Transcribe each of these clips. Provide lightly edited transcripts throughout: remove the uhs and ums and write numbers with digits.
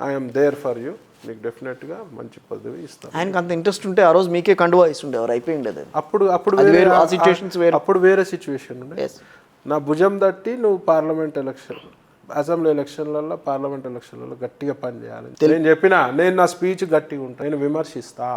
I'm there for you, మీకు డెఫినెట్గా మంచి పదవి ఇస్తాను. ఆయనకు అంత ఇంట్రెస్ట్ ఉంటే ఆ రోజు మీకే కండువా ఇస్తుండేవారు, అయిపోయింది అది. అప్పుడు అప్పుడు వేరే సిచ్యువేషన్ ఉండే. నా భుజం తట్టి నువ్వు పార్లమెంట్ ఎలక్షన్, అసెంబ్లీ ఎలక్షన్లలో, పార్లమెంట్ ఎలక్షన్లలో గట్టిగా పని చేయాలి. నేను చెప్పినా, నేను నా స్పీచ్ గట్టిగా ఉంటా, నేను విమర్శిస్తా.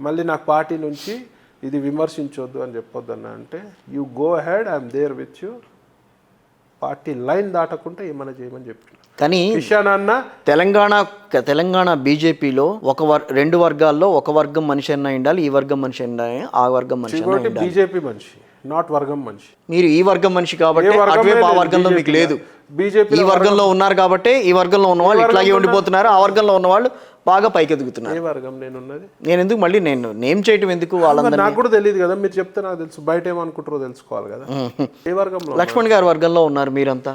మళ్ళీ నాకు పార్టీ నుంచి ఇది విమర్శించొద్దు అని చెప్పొద్దు అన్న అంటే, you go ahead, I'm there with you, party line దాటకుంటే ఏమైనా చేయమని చెప్పిన. కానీ తెలంగాణ బీజేపీలో రెండు వర్గాల్లో ఒక వర్గం మనిషి అయినా ఉండాలి, ఈ వర్గం మనిషి అయినా, ఆ వర్గం మనిషి అయినా ఉండాలి. బీజేపీ మనిషి, నాట్ వర్గం మనిషి. మీరు ఈ వర్గం మనిషి కాబట్టి అటువైపు ఆ వర్గంలో మీకు లేదు. బీజేపీ ఈ వర్గంలో ఉన్నారు కాబట్టి ఈ వర్గంలో ఉన్న వాళ్ళు ఇట్లాగే ఉండిపోతున్నారు, ఆ వర్గంలో ఉన్న వాళ్ళు బాగా పైకి ఎదుగుతున్నారు. ఏ వర్గం నేనున్నది? నేను ఎందుకు మళ్ళీ నేను నేమ్ చేయటం ఎందుకు? వాళ్ళందరూ నాకు కూడా తెలియదు కదా, మీరు చెప్తే నాకు తెలుసు. బయట ఏమనుకుంటారో తెలుసుకోవాలి కదా. ఏ వర్గంలో? లక్ష్మణ్ గారి వర్గంలో ఉన్నారు మీరంతా.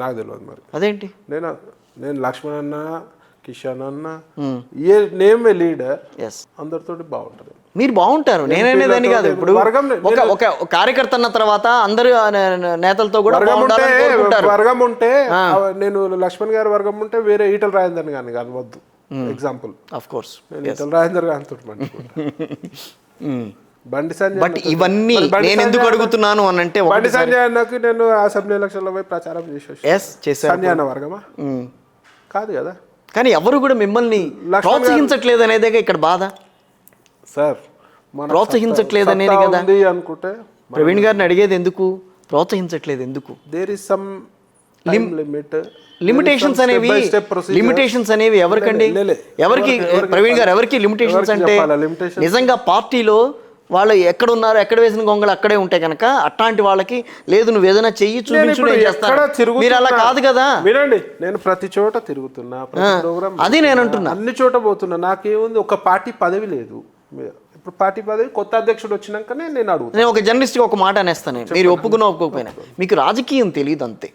నాకు తెలియదు మరి. అదేంటి? నేను లక్ష్మణ్ అన్న, కిషన్ అన్న, ఏ నేమ్ ఏ లీడర్, అందరితోటి బాగుంటది. మీరు బాగుంటారు, నేననేదని కాదు. ఇప్పుడు ఒక కార్యకర్త అన్న తర్వాత అందరు నేతలతో కూడా వర్గం ఉంటే, నేను లక్ష్మణ్ గారి వర్గం ఉంటే వేరే ఈటల రాజేందర్ గారిని కాదు, వద్దు. Example of course Etela Rajender గారితో బండి సంజయ్. బట్ ఇవన్నీ నేను ఎందుకు అడుగుతున్నాను అని అంటే, బండి సంజయ్ అన్నకి నేను అసెంబ్లీ ఎలక్షన్లో పోయి ప్రచారం చేసేసి సంజయ్ అన్న వర్గమా కాదు కదా. కానీ ఎవరు కూడా మిమ్మల్ని ప్రోత్సహించట్లేదు అనేదే ఇక్కడ బాధ సార్. ప్రోత్సహించట్లేదు అనేది కదా అనుకుంటే ప్రవీణ్ గారిని అడిగేది ఎందుకు, ప్రోత్సహించట్లేదు ఎందుకు? దేర్ ఇస్ సమ్ లిమిటేషన్స్ అనేవి ఎవరికండి? ఎవరికి ప్రవీణ్ గారు, ఎవరికి లిమిటేషన్స్ అంటే నిజంగా పార్టీలో వాళ్ళు ఎక్కడ ఉన్నారు, ఎక్కడ వేసిన గొంగలు అక్కడే ఉంటాయి కనుక అట్లాంటి వాళ్ళకి లేదు నువ్వు ఏదైనా చెయ్యి చూపించు నేను చేస్తాను. మీరు అలా కాదు కదా. వినండి, నేను ప్రతి చోట తిరుగుతున్నా, అది నేను అంటున్నా, అన్ని చోట పోతున్నా. నాకేముంది, ఒక పార్టీ పదవి లేదు. ఇప్పుడు పార్టీ పదవి కొత్త అధ్యక్షుడు వచ్చినాకనే నేను అడుగుతాను. నేను ఒక జర్నలిస్ట్ ఒక మాట అనేస్తాను, మీరు ఒప్పుకున్నా ఒప్పుకోకపోయినా మీకు రాజకీయం తెలియదు అంతే.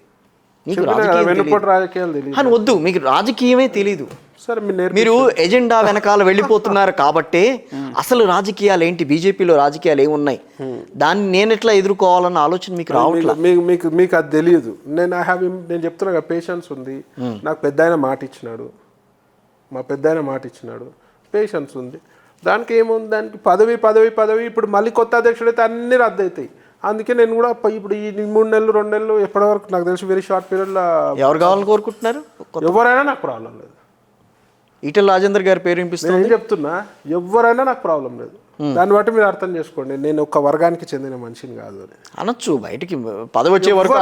మీకు రాజకీయాలు తెలియదు వద్దు, మీకు రాజకీయమే తెలీదు. సరే, మీరు ఎజెండా వెనకాల వెళ్ళిపోతున్నారు కాబట్టి అసలు రాజకీయాలు ఏంటి, బీజేపీలో రాజకీయాలు ఏమున్నాయి, దాన్ని నేను ఎట్లా ఎదుర్కోవాలన్న ఆలోచన మీకు రావట్లేదు. మీకు అది తెలియదు. నేను చెప్తున్నా కదా, పేషెన్స్ ఉంది నాకు. పెద్ద మాట ఇచ్చినాడు, మా పెద్ద మాట ఇచ్చినాడు, పేషెన్స్ ఉంది. దానికి ఏముంది, దానికి పదవి పదవి పదవి. ఇప్పుడు మళ్ళీ కొత్త అధ్యక్షుడు అయితే అన్ని రద్దు అవుతాయి. అందుకే నేను కూడా ఇప్పుడు ఈ 3 నెలలు 2 నెలలు ఎప్పటి వరకు నాకు తెలిసి వెరీ షార్ట్ పీరియడ్లో ఎవరు కావాలని కోరుకుంటున్నారు? ఎవరైనా నాకు ప్రాబ్లం లేదు. ఈటల రాజేందర్ గారి పేరు వినిపిస్తుంది. నేను చెప్తున్నా, ఎవరైనా నాకు ప్రాబ్లం లేదు. దాన్ని బట్టి మీరు అర్థం చేసుకోండి, నేను ఒక వర్గానికి చెందిన మనిషిని కాదు అని అనొచ్చు. బయటికి పదవి వచ్చే వరకు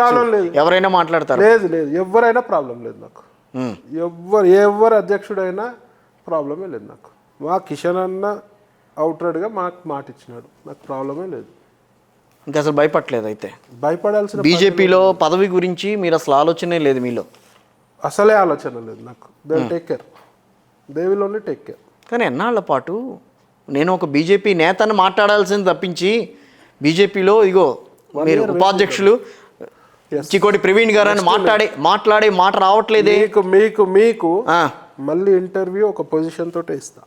ప్రాబ్లం లేదు, ఎవరైనా మాట్లాడతారు. లేదు లేదు, ఎవరైనా ప్రాబ్లం లేదు నాకు. ఎవరు అధ్యక్షుడైనా ప్రాబ్లమే లేదు నాకు. మా కిషన్ అన్న అవుట్రైడ్గా మాకు మాట ఇచ్చినాడు, నాకు ప్రాబ్లమే లేదు. ఇంకా అసలు భయపడలేదు అయితే? భయపడాల్సిన బీజేపీలో పదవి గురించి మీరు అసలు ఆలోచనే లేదు మీలో? అసలే ఆలోచన లేదు నాకు. They take care, they will only take care. కానీ ఎన్నాళ్ళ పాటు నేను ఒక బీజేపీ నేతను మాట్లాడాల్సింది తప్పించి బీజేపీలో ఇగో మీరు ఉపాధ్యక్షులు చికోటి ప్రవీణ్ గారు అని మాట్లాడే మాట రావట్లేదే. మీకు మళ్ళీ ఇంటర్వ్యూ ఒక పొజిషన్ తోటే ఇస్తా.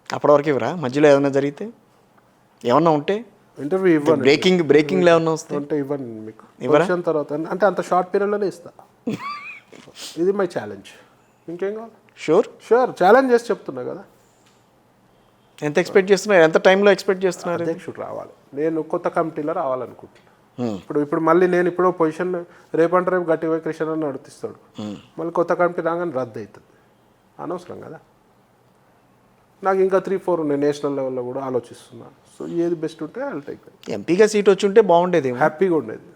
అప్పటివరకు ఇవ్వరా? మధ్యలో ఏదైనా జరిగితే ఏమన్నా ఉంటే ఇంటర్వ్యూ ఇవ్వండి. బ్రేకింగ్లో ఏమన్నా వస్తే ఇవ్వండి మీకు పొజిషన్ తర్వాత. అంటే అంత షార్ట్ పీరియడ్లోనే ఇస్తా. ఇది మై ఛాలెంజ్. ఇంకేం కావాలి? షూర్ ఛాలెంజ్ చేసి చెప్తున్నా కదా. ఎంత ఎక్స్పెక్ట్ చేస్తున్నారు? ఎంత టైంలో ఎక్స్పెక్ట్ చేస్తున్నారు? అధ్యక్షుడు రావాలి, నేను కొత్త కమిటీలో రావాలనుకుంటున్నాను. ఇప్పుడు మళ్ళీ నేను ఇప్పుడు పొజిషన్ రేపంటే రేపు గట్టిగా కృష్ణ నడిపిస్తాడు, మళ్ళీ కొత్త కమిటీ రాగానే రద్దు అవుతుంది. అనవసరం కదా. నాకు ఇంకా 3-4 ఉన్నాయి నేషనల్ లెవెల్లో కూడా ఆలోచిస్తున్నా. సో ఏది బెస్ట్ ఉంటే ఐ విల్ టేక్. ఎంపీగా సీట్ వచ్చి ఉంటే బాగుండేది, హ్యాపీగా ఉండేది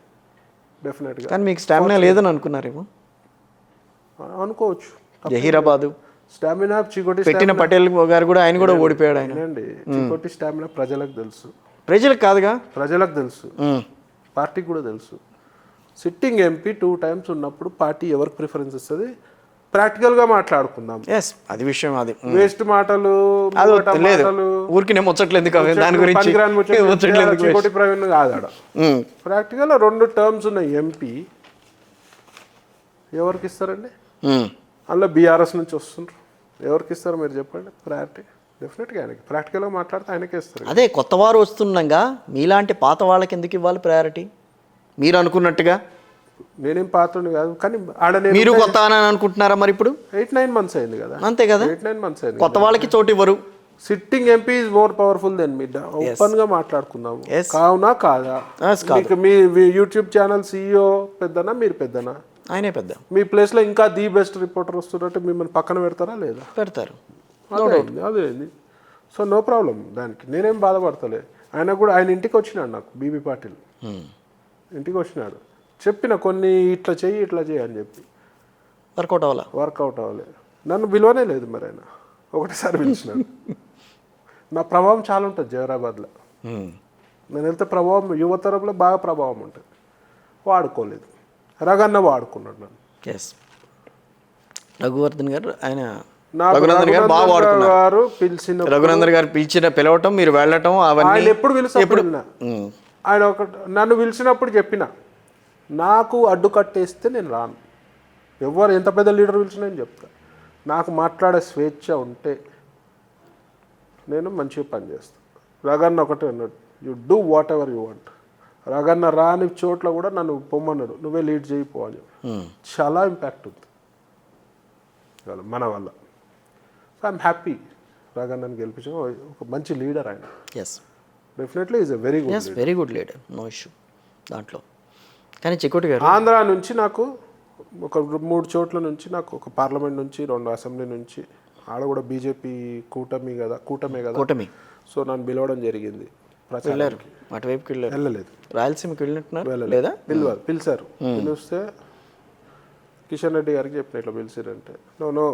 డెఫినెట్గా. కానీ మీకు స్టామినా లేదని అనుకున్నారేమో. అనుకోవచ్చు. జహీరాబాద్ స్టామినా చికోటి పెట్టిన పటేల్ గారు కూడా, ఆయన కూడా ఓడిపోయాడు. ఆయన చికోటి స్టామినా ప్రజలకు తెలుసు. ప్రజలకు కాదుగా, ప్రజలకు తెలుసు, పార్టీకి కూడా తెలుసు. సిట్టింగ్ ఎంపీ 2 times ఉన్నప్పుడు పార్టీ ఎవరికి ప్రిఫరెన్స్ ఇస్తుంది, ప్రాక్టికల్గా మాట్లాడుకుందాం. అది విషయం. అది వేస్ట్ మాటలు ఊరికి ముచ్చట్లేదు దాని గురించి. చికోటి ప్రవీణ్ కాదాడ ప్రాక్టికల్ 2 terms ఉన్న ఎంపీ ఎవరికి ఇస్తారండి? అందులో బీఆర్ఎస్ నుంచి వస్తుండ్రు, ఎవరికి ఇస్తారు మీరు చెప్పండి? ప్రయారిటీ డెఫినెట్గా ఆయనకి. ప్రాక్టికల్గా మాట్లాడితే ఆయనకే ఇస్తారు. అదే కొత్త వారు వస్తుండగా మీలాంటి పాత వాళ్ళకి ఎందుకు ఇవ్వాలి ప్రయారిటీ? మీరు అనుకున్నట్టుగా నేనేం పాత్రని కాదు, కానీ ఆడ మీరు కొత్త అని అనుకుంటున్నారా మరి ఇప్పుడు? 8-9 months అయింది కదా. అంతే కదా, 8-9 months అయింది. కొత్త వాళ్ళకి చోటు ఇవ్వరు. Sitting MP is more powerful than me. Open గా మాట్లాడుకుందాము. కావునా కాదా? మీ యూట్యూబ్ ఛానల్ CEO పెద్దనా, మీరు పెద్దనా? ఆయనే పెద్ద. మీ ప్లేస్ లో ఇంకా ది బెస్ట్ రిపోర్టర్ వస్తున్నట్టు మిమ్మల్ని పక్కన పెడతారా లేదా? పెడతారు. అదే సో నో ప్రాబ్లం దానికి, నేనేం బాధపడతలే. ఆయన కూడా ఆయన ఇంటికి వచ్చినాడు, నాకు బీబీ పాటిల్ ఇంటికి వచ్చినాడు, చెప్పిన కొన్ని ఇట్లా చెయ్యి అని చెప్పి వర్కౌట్ అవ్వలే. నన్ను విలువనే లేదు మరి, ఆయన ఒకటేసారి పిలిచినాడు. నా ప్రభావం చాలా ఉంటుంది జైరాబాద్లో. నేను వెళ్తే ప్రభావం యువతరంలో బాగా ప్రభావం ఉంటుంది. వాడుకోలేదు. రఘన్న వాడుకున్నాడు నన్ను. రఘువర్ధన్ గారు ఆయన రఘునందన్ గారు బాగా వాడుకున్నారు. రఘునందన్ గారు పిలవటం, మీరు వెళ్ళటం, అవన్నీ ఎప్పుడు ఆయన నన్ను పిలిచినప్పుడు చెప్పిన, నాకు అడ్డు కట్టేస్తే నేను రాను. ఎవరు ఎంత పెద్ద లీడర్ పిలిచినా నేను చెప్తా. నాకు మాట్లాడే స్వేచ్ఛ ఉంటే నేను మంచిగా పనిచేస్తాను. రఘన్న ఒకటే అన్నాడు, you do what ever you want. Raghanna రాని చోట్ల కూడా నన్ను పొమ్మన్నాడు, నువ్వే లీడ్ చేయిపో అని. చాలా ఇంపాక్ట్ ఉంది మన వల్ల. సో ఐఎమ్ హ్యాపీ రఘన్నని గెలిపించిన. ఒక మంచి లీడర్ ఆయన. Definitely is a very good leader, no issue దాంట్లో. కానీ చికోటి గారు, ఆంధ్ర నుంచి నాకు ఒక 3 చోట్ల నుంచి, నాకు ఒక పార్లమెంట్ నుంచి, 2 అసెంబ్లీ నుంచి, ఆడ కూడా బీజేపీ కూటమే కదా. సో నన్ను పిలవడం జరిగింది. అటువైపుకి వెళ్ళలేదు. రాయలసీమకి వెళ్ళినట్టున్నారు లేదా? పిలిచారు. పిలిస్తే కిషన్ రెడ్డి గారికి చెప్పిన, ఇట్లా పిలిచారంటే, no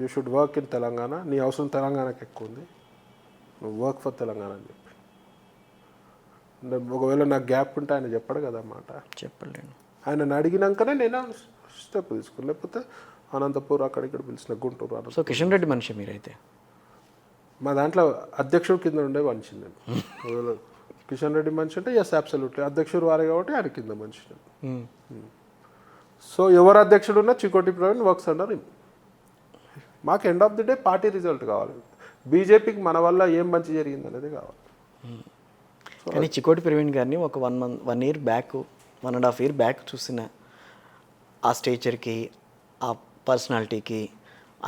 you should work in Telangana, నీ అవసరం తెలంగాణకి ఎక్కువ ఉంది, నువ్వు వర్క్ ఫర్ తెలంగాణ అని చెప్పి. ఒకవేళ నాకు గ్యాప్ ఉంటే ఆయన చెప్పాడు కదా మాట. చెప్పలేను. ఆయన అడిగినాకనే నేను స్టెప్ తీసుకుని, లేకపోతే అనంతపూర్ అక్కడిక్కడ పిలిచిన, గుంటూరు. సో కిషన్ రెడ్డి మనిషి మీరైతే? మా దాంట్లో అధ్యక్షుడు కింద ఉండే మనిషి నేను. కిషన్ రెడ్డి మనిషి అంటే ఎస్ అబ్సల్యూట్లీ, అధ్యక్షుడు వారే కాబట్టి ఆయన కింద మనిషి నేను. సో ఎవరు అధ్యక్షుడు ఉన్నా Chikoti Praveen works under him. మాకు end of the day party result కావాలి. బీజేపీకి మన వల్ల ఏం మంచి జరిగింది అనేది కావాలి. కానీ చికోటి ప్రవీణ్ గారిని ఒక 1 year బ్యాక్, 1.5 year బ్యాక్ చూసిన ఆ స్టేచర్కి, ఆ పర్సనాలిటీకి,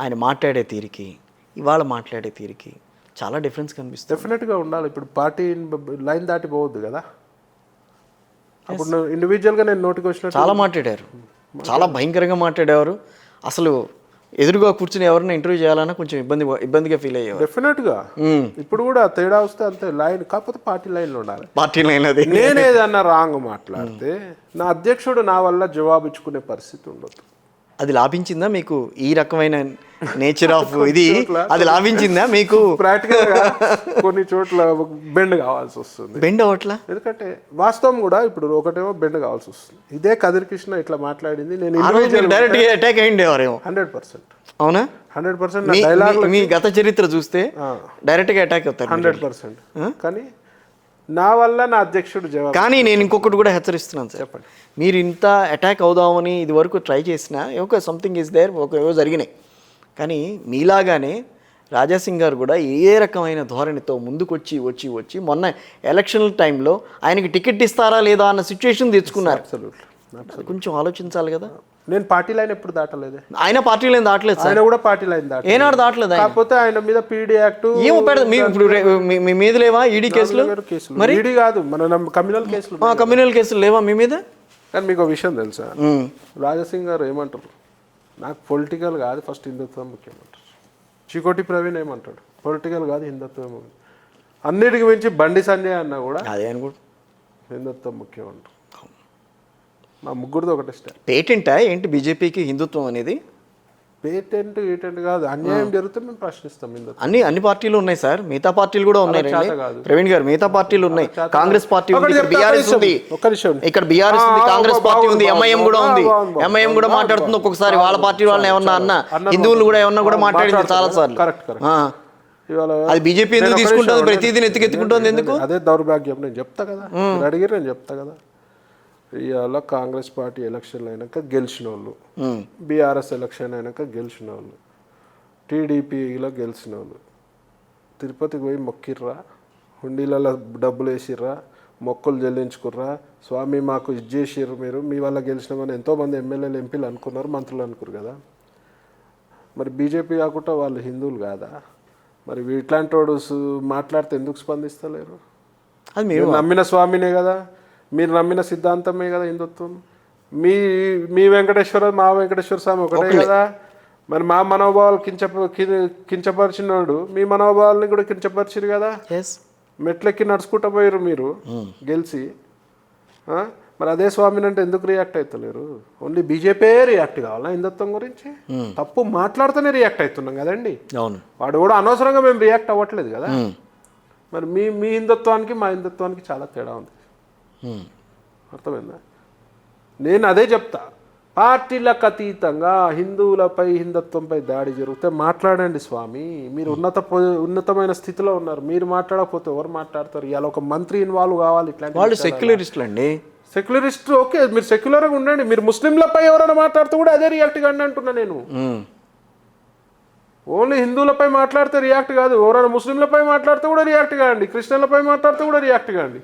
ఆయన మాట్లాడే తీరికి, ఇవాళ మాట్లాడే తీరికి చాలా డిఫరెన్స్ కనిపిస్తుంది. డెఫినెట్గా ఉండాలి. ఇప్పుడు పార్టీ లైన్ దాటి పోవద్దు కదా. అప్పుడు ఇండివిజువల్గా నేను నోటికి వచ్చిన చాలా మాట్లాడారు, చాలా భయంకరంగా మాట్లాడేవారు. అసలు ఎదురుగా కూర్చుని ఎవరైనా ఇంటర్వ్యూ చేయాలన్నా కొంచెం ఇబ్బందిగా ఫీల్ అయ్యేవారు. డెఫినెట్గా. ఇప్పుడు కూడా తేడా వస్తే అంతే, లైన్ కాకపోతే పార్టీ లైన్లో ఉండాలి. పార్టీ లైన్ అది. నేనేదన్నా రాంగ్ మాట్లాడితే నా అధ్యక్షుడు నా వల్ల జవాబిచ్చుకునే పరిస్థితి ఉండదు. అది లాభించిందా మీకు? ఈ రకమైన నేచర్ ఆఫ్ ఇది అది లాభించిందా మీకు? ప్రాక్టికల్గా కొన్ని చోట్ల బెండ్ కావాల్సి వస్తుంది. బెండ్ అవట్లా? ఎందుకంటే వాస్తవం కూడా ఇప్పుడు ఒకటేమో బెండ్ కావాల్సి వస్తుంది. ఇదే కదిరి కృష్ణ ఇట్లా మాట్లాడింది, నేను డైరెక్ట్ అటాక్ అయ్యిండేవారేమో. 100%. అవునా? 100%. డైలాగ్ మీ గత చరిత్ర చూస్తే డైరెక్ట్ గా అటాక్ అవుతారు 100%. కానీ నా వల్ల నా అధ్యక్షుడు జవాబు. కానీ నేను ఇంకొకటి కూడా హెచ్చరిస్తున్నాను సార్, చెప్పండి. మీరు ఇంత అటాక్ అవుదామని ఇది వరకు ట్రై చేసినా ఒక సంథింగ్ ఈజ్ దేర్, ఏవో జరిగినాయి. కానీ మీలాగానే రాజాసింగ్ గారు కూడా ఏ రకమైన ధోరణితో ముందుకు వచ్చి మొన్న ఎలక్షన్ టైంలో ఆయనకి టికెట్ ఇస్తారా లేదా అన్న సిచ్యువేషన్ తెచ్చుకున్నారు. కొంచెం ఆలోచించాలి కదా. నేను పార్టీ లైన్ ఎప్పుడు దాటలేదు. ఆయన పార్టీ లైన్ దాటలేదు. ఆయన కూడా పార్టీ లైన్ ఏనాడు దాటలేదు. కాకపోతే ఆయన మీద పీడీ యాక్ట్ ఏమో మీ మీద లేవా ఈడీ కేసులు? మరి ఈడీ కాదు, మన కమ్యూనల్ కేసులు. కమ్యూనల్ కేసులు లేవా మీ మీద? కానీ మీకు ఒక విషయం తెలుసా, రాజాసింగ్ గారు ఏమంటారు, నాకు పొలిటికల్ కాదు ఫస్ట్ హిందుత్వం ముఖ్యమంటారు. చికోటి ప్రవీణ్ ఏమంటాడు, పొలిటికల్ కాదు హిందుత్వం. అన్నిటికి మించి బండి సంజయ్ అన్న కూడా అదే అనుకో హిందుత్వం ముఖ్యం అంటారు. మా ముగ్గురిది ఒకటే స్టైల్. పేటెంటా ఏంటి బీజేపీకి హిందుత్వం అనేది? పేటెంట్ కాదు, అన్యాయం జరిగితే మేము ప్రశ్నిస్తాం. అన్ని పార్టీలు ఉన్నాయి సార్, మిగతా పార్టీలు కూడా ఉన్నాయి ప్రవీణ్ గారు. మిగతా పార్టీలు ఉన్నాయి. కాంగ్రెస్ పార్టీ ఉంది, బీఆర్ఎస్ ఉంది, ఇక్కడ బీఆర్ఎస్ ఉంది, కాంగ్రెస్ పార్టీ ఉంది, ఎంఐఎం కూడా ఉంది. ఎంఐఎం కూడా మాట్లాడుతుంది ఒక్కొక్కసారి. వాళ్ళ పార్టీ వాళ్ళని ఏమన్నా అన్న హిందువులు కూడా ఏమన్నా కూడా మాట్లాడింది చాలా సార్లు. అది బీజేపీ ఎందుకు తీసుకుంటుంది, ప్రతిదీ ఎత్తుకెత్తుకుంటుంది ఎందుకు? అదే దౌర్భాగ్యం. నేను చెప్తా కదా, అడిగారు, నేను చెప్తా కదా. ఇవాళ కాంగ్రెస్ పార్టీ ఎలక్షన్లు అయినాక గెలిచిన వాళ్ళు, బీఆర్ఎస్ ఎలక్షన్ అయినాక గెలిచిన వాళ్ళు, టీడీపీలో గెలిచిన వాళ్ళు తిరుపతికి పోయి మొక్కిర్రా, హుండీలలో డబ్బులు వేసిర్రా, మొక్కులు చెల్లించుకుర్రా స్వామి మాకు ఇది చేసిర్రు మీరు మీ వల్ల గెలిచినామని ఎంతోమంది ఎమ్మెల్యేలు ఎంపీలు అనుకున్నారు మంత్రులు అనుకున్నారు కదా. మరి బీజేపీ కాకుండా వాళ్ళు హిందువులు కాదా? మరి ఇట్లాంటి వాడు మాట్లాడితే ఎందుకు స్పందిస్తలేరు? అది మీరు నమ్మిన స్వామినే కదా, మీరు నమ్మిన సిద్ధాంతమే కదా హిందుత్వం. మీ వెంకటేశ్వర మా వెంకటేశ్వర స్వామి ఒకటే కదా. మరి మా మనోభావాలు కించపరిచినాడు మీ మనోభావాలని కూడా కించపరిచిరు కదా. మెట్లెక్కి నడుచుకుంటూ పోయారు మీరు గెలిచి. మరి అదే స్వామిని అంటే ఎందుకు రియాక్ట్ అవుతలేరు? ఓన్లీ బీజేపీ రియాక్ట్ కావాలా హిందుత్వం గురించి? తప్పు మాట్లాడితేనే రియాక్ట్ అవుతున్నాం కదండి. వాడు కూడా అనవసరంగా మేము రియాక్ట్ అవ్వట్లేదు కదా. మరి మీ హిందుత్వానికి మా హిందుత్వానికి చాలా తేడా ఉంది. అర్థమైందా? నేను అదే చెప్తా, పార్టీలకు అతీతంగా హిందువులపై హిందుత్వంపై దాడి జరిగితే మాట్లాడండి స్వామి. మీరు ఉన్నతమైన స్థితిలో ఉన్నారు, మీరు మాట్లాడకపోతే ఎవరు మాట్లాడతారు? ఇవాళ ఒక మంత్రి ఇన్వాల్వ్ కావాలి. ఇట్లాంటి వాళ్ళు సెక్యులరిస్టులు అండి. సెక్యులరిస్ట్ ఓకే, మీరు సెక్యులర్గా ఉండండి. మీరు ముస్లింలపై ఎవరైనా మాట్లాడితే కూడా అదే రియాక్ట్ కండి అంటున్నా నేను. ఓన్లీ హిందువులపై మాట్లాడితే రియాక్ట్ కాదు, ఎవరైనా ముస్లింలపై మాట్లాడితే కూడా రియాక్ట్ కాండి, క్రిస్టియన్లపై మాట్లాడితే కూడా రియాక్ట్ కాండి.